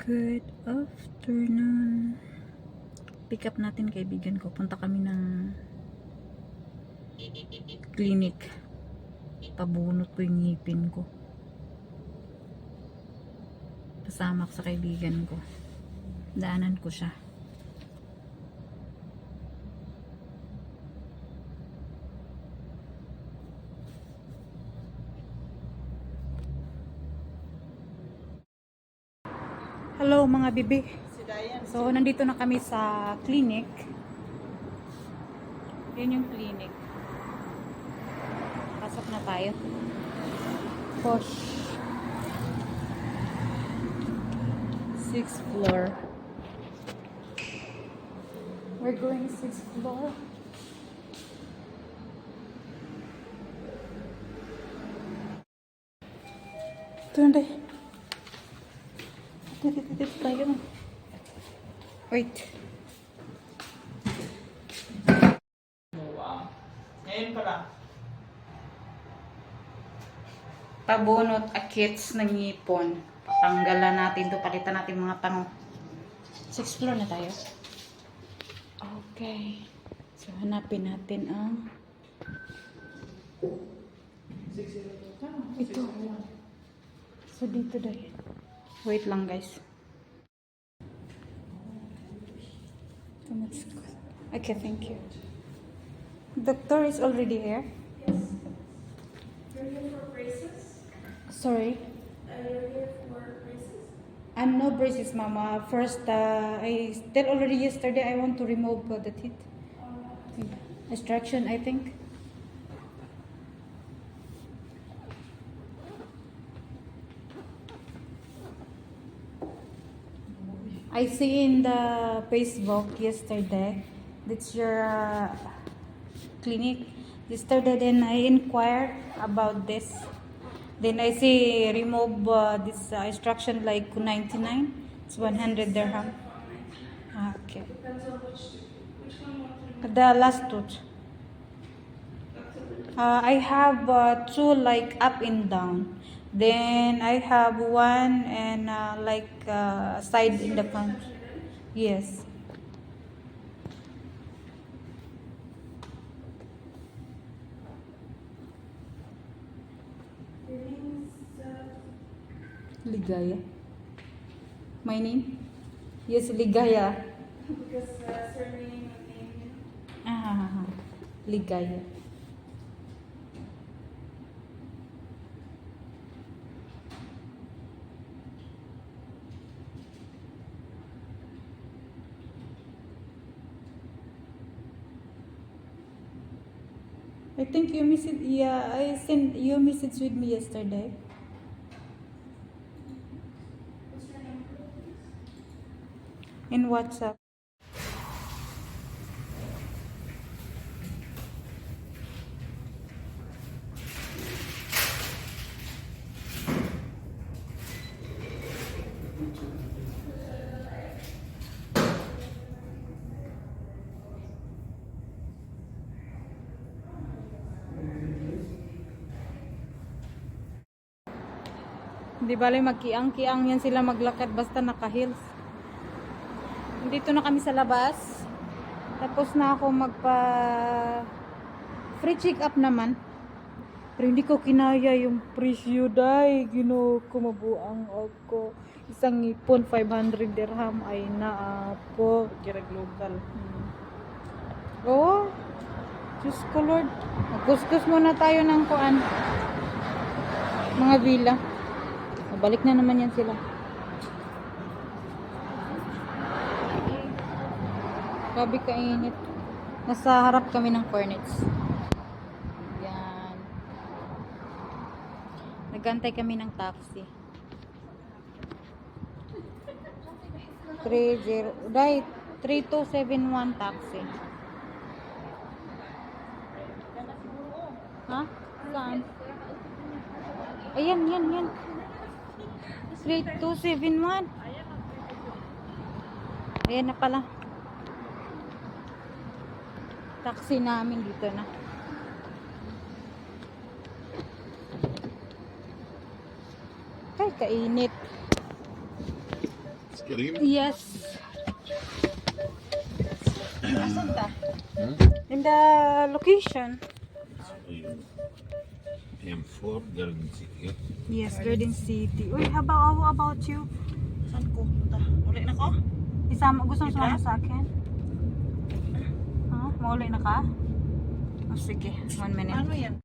Good afternoon. Pick up natin kaibigan ko. Punta kami ng clinic. Pabunot ko yung ngipin ko. Kasama ko sa kaibigan ko. Daanan ko siya. Hello mga bibi. So nandito na kami sa clinic. Yan yung clinic. Pasok na tayo. Push. 6th floor. We're going 6th floor. Turn day. Dito tayo na. Wait. Ngayon pala. Pabunot akits ng ngipon. Tanggalan natin to, palitan natin mga tango. 6th floor na tayo. Okay. So hanapin natin ang ito. So dito dahil. Wait lang guys. Okay, thank you. Doctor is already here? Yes. You're here for braces? Sorry? You're here for braces? I'm no braces, Mama. First, I tell already yesterday I want to remove the teeth. Extraction, I think. I see in the Facebook yesterday that's your clinic. Yesterday then I inquired about this. Then I see remove this extraction like 99. It's 100 dirham. Okay. Depends on which one you want to remove. The last tooth. I have two like up and down. Then I have one and like side in the front. Yes. Your name is Ligaya. My name? Yes, Ligaya. because surname and name. Ligaya. I think you messaged, yeah, I sent you message with me yesterday. What's your name? In WhatsApp. Hindi bale magkiang-kiang yan sila maglakad basta naka-heels. Dito na kami sa labas. Tapos na ako magpa free check up naman. Pero hindi ko kinaya yung presyo dai. Ginoo ko mabuang ako. Isang ngipon 500 dirham ay naa po. Girag local. Oh. Diyos ko Lord. Magkuskus muna tayo ng kuan. Mga villa. Balik na naman yan sila. Grabe kainit. Nasa harap kami ng furnace. Yan. Nagantay kami ng taxi. 3271 taxi. Ha? Saan? Ayan, yan. 3271. Ayan na pala. Taxi namin dito na. Ay, kainit. Scream? Yes. Asan ta? In the location. M4, Garden City. Yes, Garden City. Uy, how about you? Saan ko? Ta. Uli na ko? Isama, gusto mo Ika? sumama sa akin? Ha? Mauli na ka? Oh, sige, 1 minute. Ano yan?